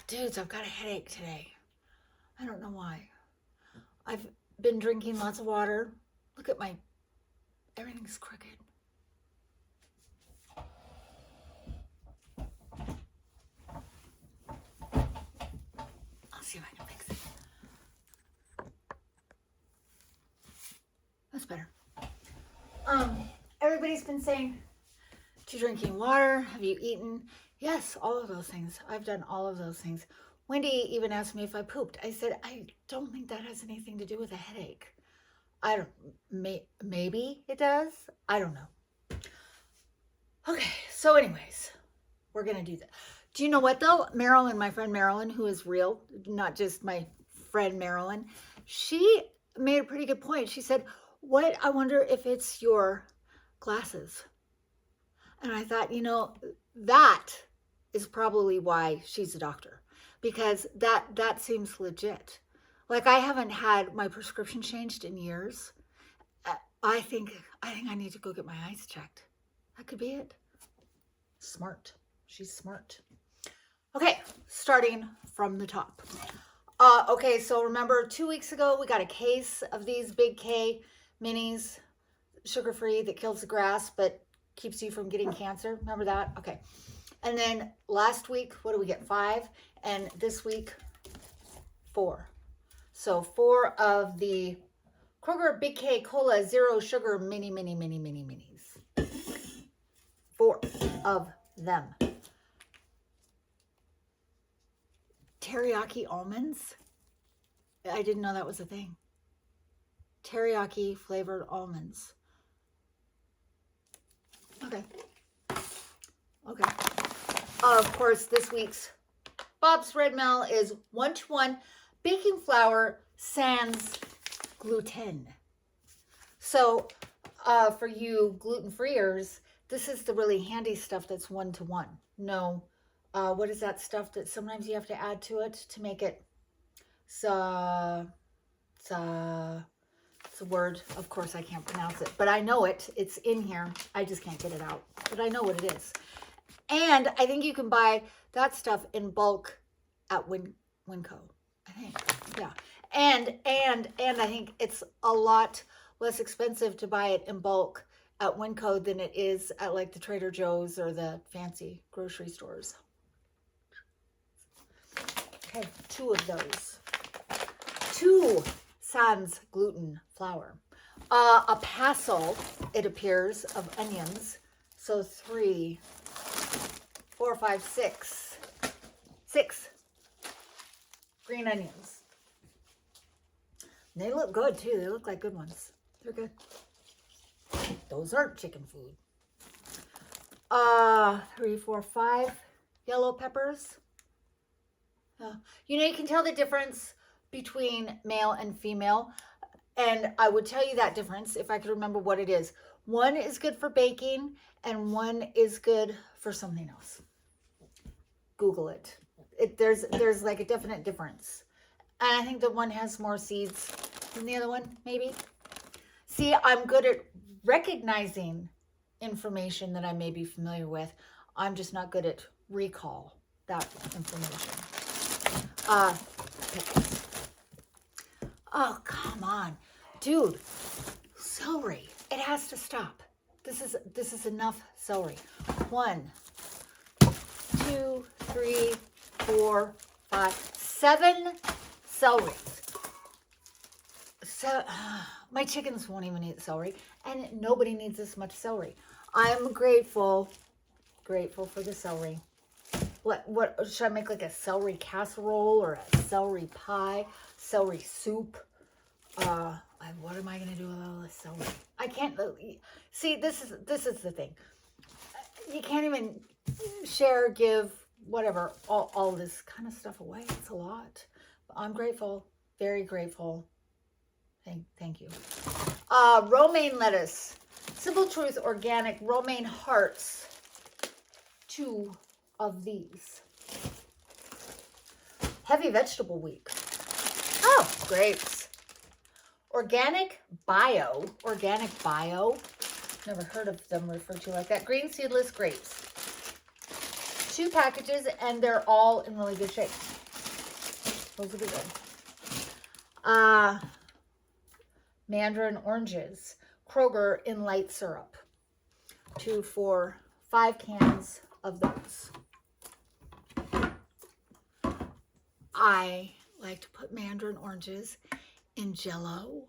Dudes, I've got a headache today. I don't know why. I've been drinking lots of water. Look at everything's crooked. I'll see if I can fix it. That's better. Everybody's been saying, "You drinking water? Have you eaten?" Yes, all of those things. I've done all of those things. Wendy even asked me if I pooped. I said, I don't think that has anything to do with a headache. Maybe it does. I don't know. Okay, so anyways, we're going to do that. Do you know what though? Marilyn, my friend Marilyn, who is real, not just my friend Marilyn, she made a pretty good point. She said, I wonder if it's your glasses. And I thought, that is probably why she's a doctor, because that seems legit. Like, I haven't had my prescription changed in years. I think I need to go get my eyes checked. That could be it. Smart. She's smart. Okay, starting from the top. Okay, so remember 2 weeks ago, we got a case of these Big K minis, sugar-free, that kills the grass, but keeps you from getting cancer. Remember that? Okay. And then last week, what do we get? 5. And this week, 4. So 4 of the Kroger Big K Cola Zero Sugar minis. 4 of them. Teriyaki almonds. I didn't know that was a thing. Teriyaki flavored almonds. Okay. Of course, this week's Bob's Red Mill is 1-to-1 baking flour sans gluten. So for you gluten-freers, this is the really handy stuff that's 1-to-1. No, what is that stuff that sometimes you have to add to it to make it? It's a word. Of course, I can't pronounce it, but I know it. It's in here. I just can't get it out, but I know what it is. And I think you can buy that stuff in bulk at Winco, I think. Yeah. And I think it's a lot less expensive to buy it in bulk at Winco than it is at like the Trader Joe's or the fancy grocery stores. Okay, 2 of those. 2 sans gluten flour. A passel, it appears, of onions. So 3, 4, 5, 6. 6 green onions. And they look good too. They look like good ones. They're good. Those aren't chicken food. 3, 4, 5 yellow peppers. You can tell the difference between male and female. And I would tell you that difference if I could remember what it is. One is good for baking and one is good for something else. Google it. There's like a definite difference. And I think that one has more seeds than the other one, maybe. See, I'm good at recognizing information that I may be familiar with. I'm just not good at recall that information. Pickles. Oh, come on. Dude, celery. It has to stop. This is enough celery. 1, 2, 3, 4, 5, 7 celeries. So my chickens won't even eat celery, and nobody needs this much celery. I'm grateful for the celery. What should I make, like a celery casserole or a celery pie, celery soup? What am I going to do with all this celery? I can't see. This is the thing. You can't even share, give, whatever, all this kind of stuff away. It's a lot. But I'm grateful, very grateful. Thank you. Romaine lettuce, Simple Truth Organic romaine hearts. 2 of these. Heavy vegetable week. Oh, grapes. Organic bio. Never heard of them referred to like that. Green seedless grapes. 2 packages, and they're all in really good shape. Those will be good. Mandarin oranges. Kroger in light syrup. 2 for 5 cans of those. I like to put mandarin oranges in Jell-O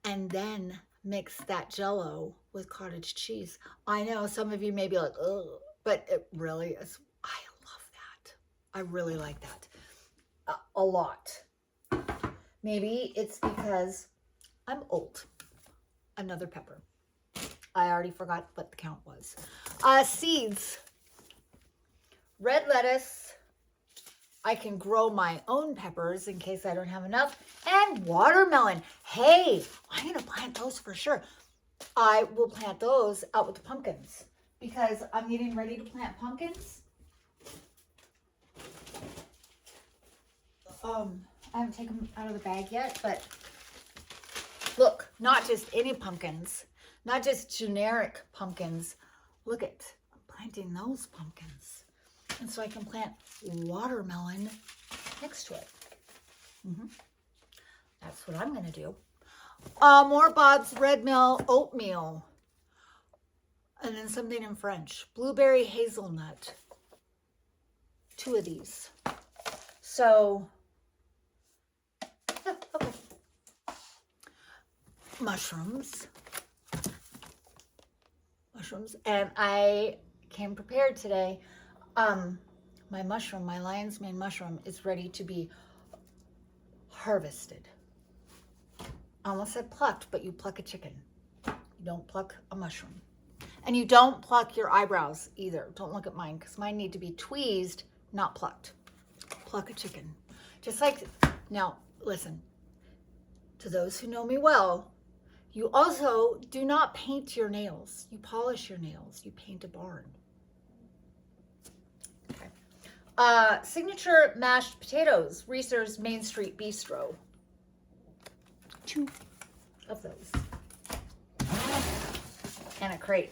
and then mix that Jell-O with cottage cheese. I know some of you may be like, ugh, but it really is. I love that. I really like that a lot. Maybe it's because I'm old. Another pepper. I already forgot what the count was. Seeds. Red lettuce. I can grow my own peppers in case I don't have enough. And watermelon. Hey, I'm going to plant those for sure. I will plant those out with the pumpkins because I'm getting ready to plant pumpkins. I haven't taken them out of the bag yet, but look, not just any pumpkins, not just generic pumpkins. Look at, I'm planting those pumpkins. And so I can plant watermelon next to it. That's what I'm going to do. More Bob's Red Mill oatmeal. And then something in French. Blueberry hazelnut. 2 of these. So, yeah, okay. Mushrooms. And I came prepared today. My mushroom, my lion's mane mushroom, is ready to be harvested. I almost said plucked, but you pluck a chicken. You don't pluck a mushroom. And you don't pluck your eyebrows either. Don't look at mine, because mine need to be tweezed, not plucked. Pluck a chicken. Just like, now, listen, to those who know me well, you also do not paint your nails. You polish your nails. You paint a barn. Signature mashed potatoes, Reese's Main Street Bistro. 2 of those. And a crate.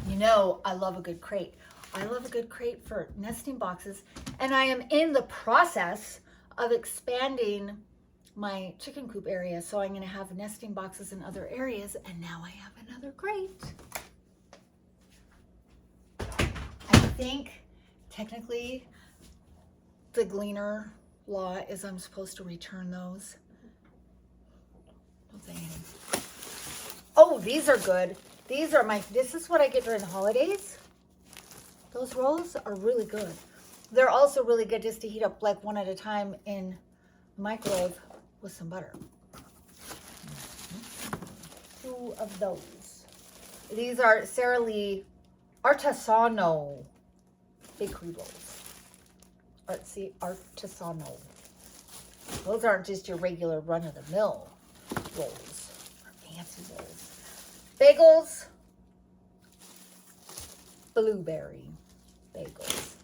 You know I love a good crate. I love a good crate for nesting boxes. And I am in the process of expanding my chicken coop area. So I'm going to have nesting boxes in other areas. And now I have another crate. I think technically the Gleaner law is I'm supposed to return those. Don't say anything. Oh, these are good. These are this is what I get during the holidays. Those rolls are really good. They're also really good just to heat up like 1 at a time in the microwave with some butter. 2 of those. These are Sara Lee Artisanal bakery rolls. Artsy Artisanal. Those aren't just your regular run-of-the-mill rolls. Or fancy rolls. Bagels. Blueberry bagels.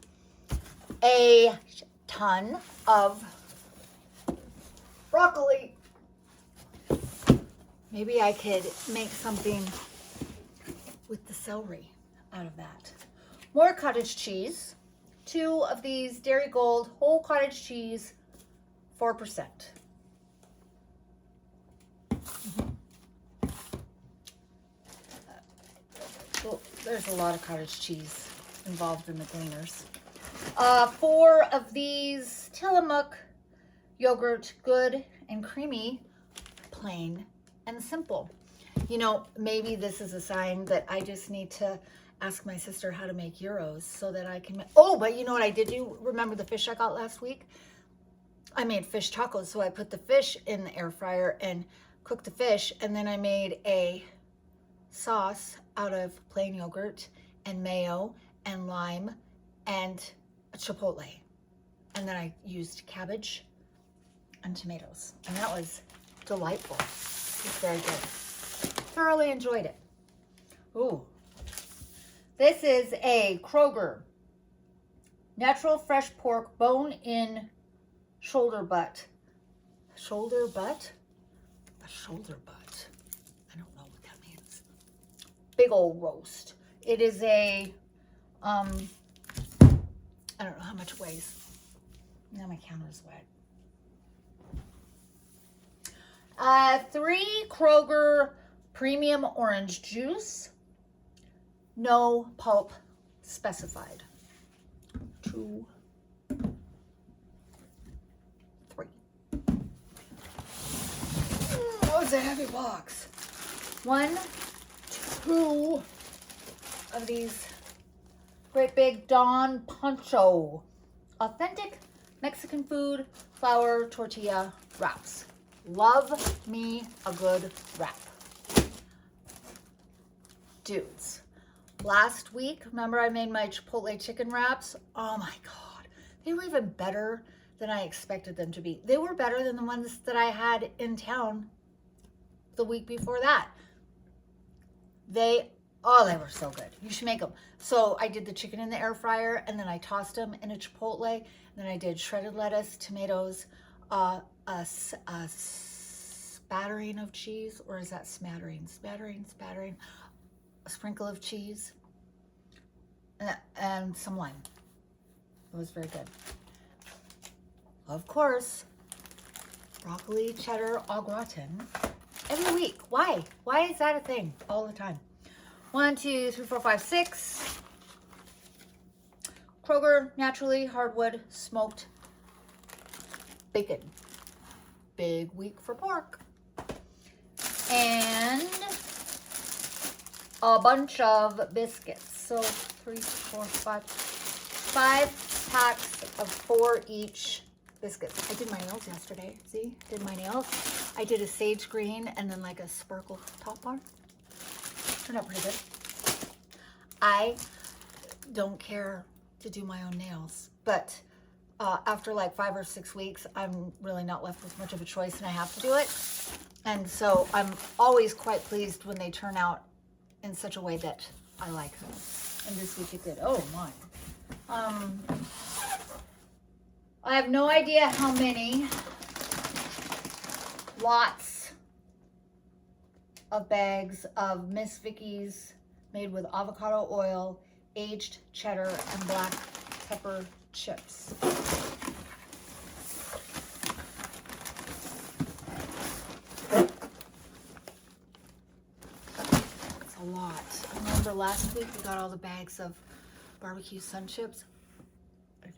A ton of broccoli. Maybe I could make something with the celery out of that. More cottage cheese. 2 of these Dairy Gold whole cottage cheese, 4%. Well, there's a lot of cottage cheese involved in the Gleaners. 4 of these Tillamook yogurt, good and creamy, plain and simple. You know, maybe this is a sign that I just need to ask my sister how to make gyros so that I can but you know what I did do? Remember the fish I got last week? I made fish tacos, so I put the fish in the air fryer and cooked the fish, and then I made a sauce out of plain yogurt and mayo and lime and chipotle. And then I used cabbage and tomatoes, and that was delightful. It's very good. Thoroughly enjoyed it. Ooh. This is a Kroger natural fresh pork bone-in shoulder butt. Shoulder butt? A shoulder butt. I don't know what that means. Big old roast. It is a I don't know how much it weighs. Now my counter's wet. 3 Kroger premium orange juice. No pulp specified. 2, 3. Oh, it's a heavy box. 1, 2 of these great big Don Poncho authentic Mexican food flour tortilla wraps. Love me a good wrap. Dudes, last week, remember I made my Chipotle chicken wraps? Oh my God, they were even better than I expected them to be. They were better than the ones that I had in town the week before that. They were so good. You should make them. So I did the chicken in the air fryer, and then I tossed them in a Chipotle, and then I did shredded lettuce, tomatoes, a spattering of cheese, or is that smattering? Spattering, a sprinkle of cheese, and some lime. It was very good. Of course, broccoli cheddar au gratin every week. Why? Why is that a thing all the time? 1, 2, 3, 4, 5, 6. Kroger naturally hardwood smoked bacon. Big week for pork. And a bunch of biscuits. So 3, 4, 5 packs of 4 each biscuits. I did my nails yesterday. See, did my nails. I did a sage green and then like a sparkle top bar. Turned out pretty good. I don't care to do my own nails, but after like 5 or 6 weeks, I'm really not left with much of a choice and I have to do it. And so I'm always quite pleased when they turn out in such a way that I like them. And this week it did. Oh my. I have no idea how many lots of bags of Miss Vicky's made with avocado oil, aged cheddar, and black pepper chips. That's a lot. I remember last week we got all the bags of barbecue sun chips. I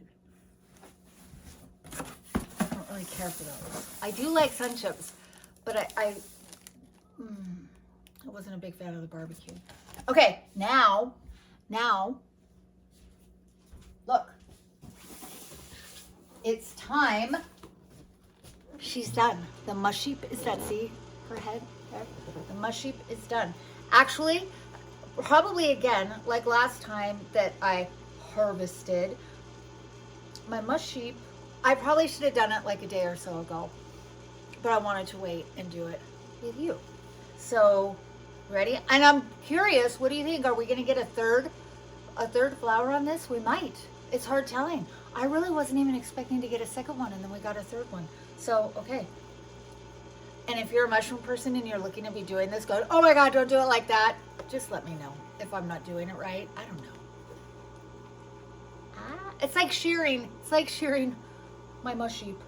don't really care for those. I do like sun chips, but I wasn't a big fan of the barbecue. Okay, now, look, it's time. She's done. The mush sheep is done. See her head there? The mush sheep is done. Actually, probably again, like last time that I harvested my mush sheep, I probably should have done it like a day or so ago, but I wanted to wait and do it with you. So, ready? And I'm curious, what do you think? Are we going to get a third flower on this? We might. It's hard telling. I really wasn't even expecting to get a second one, and then we got a third one. So, okay. And if you're a mushroom person and you're looking to be doing this, going, oh my God, don't do it like that. Just let me know if I'm not doing it right. I don't know. It's like shearing. It's like shearing my mush sheep.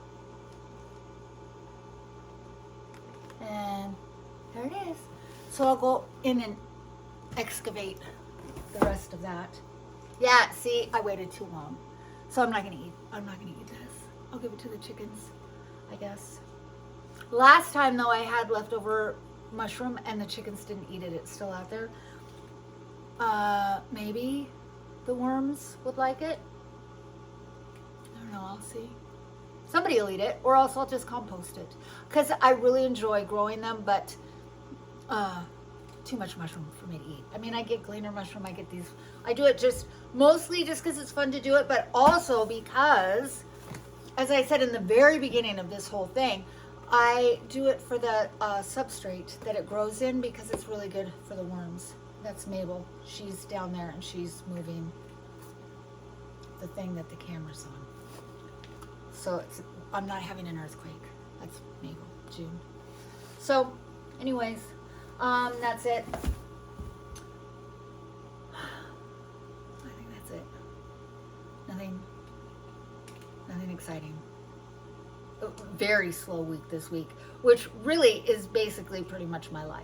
And there it is. So I'll go in and excavate the rest of that. Yeah, see, I waited too long. So I'm not gonna eat this. I'll give it to the chickens, I guess. Last time though, I had leftover mushroom and the chickens didn't eat it. It's still out there. Maybe the worms would like it. I don't know, I'll see. Somebody will eat it, or else I'll just compost it. Because I really enjoy growing them, but too much mushroom for me to eat. I mean, I get Gleaner mushroom, I get these. I do it just mostly just because it's fun to do it, but also because, as I said in the very beginning of this whole thing, I do it for the substrate that it grows in because it's really good for the worms. That's Mabel. She's down there and she's moving the thing that the camera's on. So I'm not having an earthquake. That's Mabel, June. So, anyways, that's it. I think that's it. Nothing exciting. A very slow week this week, which really is basically pretty much my life.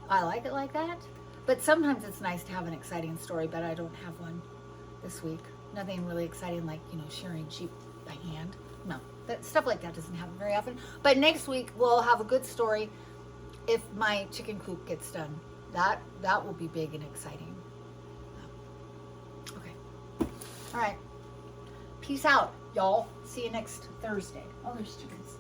I like it like that, but sometimes it's nice to have an exciting story, but I don't have one this week. Nothing really exciting like, shearing sheep by hand. No, that stuff like that doesn't happen very often. But next week we'll have a good story if my chicken coop gets done. That will be big and exciting. Okay. All right. Peace out, y'all. See you next Thursday. Oh, there's chickens.